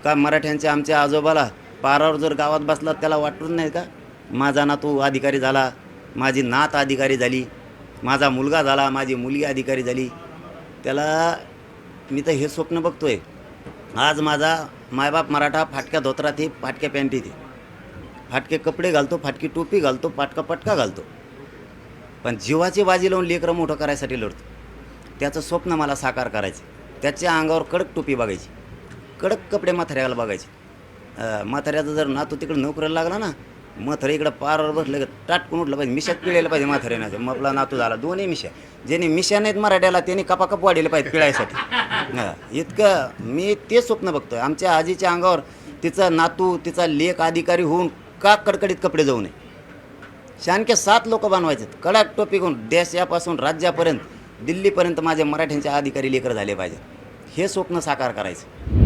का मराठ्यांच्या आमच्या आजोबाला पारावर जर गावात बसला त्याला वाटून नाही का माझा नातू अधिकारी झाला, माझी नात अधिकारी झाली, माझा मुलगा झाला, माझी मुलगी अधिकारी झाली. त्याला मी तर हे स्वप्न बघतोय. आज माझा मायबाप मराठा, फाटक्या धोत्रात, फाटक्या पॅन्टीत, फाटके कपडे घालतो, फाटकी टोपी घालतो, पटका घालतो, पण जीवाची बाजी लावून लेकरं मोठं करायसाठी लढतो. त्याचं स्वप्न मला साकार करायचं. त्याच्या अंगावर कडक टोपी बघायची, कडक कपडे म्हाताऱ्याला बघायचे. म्हाताऱ्याचं जर नातू तिकडं नोकरीला लागला ना, म्हातारे इकडं पारावर बसलं की टाटकून उठलं पाहिजे, मिशात पिळायला पाहिजे म्हाताऱ्यानं. मग आपला नातू झाला. दोन्ही मिशा, ज्याने मिशा नाहीत मराठ्याला त्यांनी कपाकप वाढले पाहिजे पिळायसाठी. इतकं मी ते स्वप्न बघतोय. आमच्या आजीच्या अंगावर तिचा नातू, तिचा लेक अधिकारी होऊन का कडकडीत कपडे जाऊ नये. शानके 7 लोक बनवायचे, कडक टोपी घेऊन देशापासून राज्यापर्यंत, दिल्लीपर्यंत माझ्या मराठ्यांचे अधिकारी लेकर झाले पाहिजे. हे स्वप्न साकार करायचं.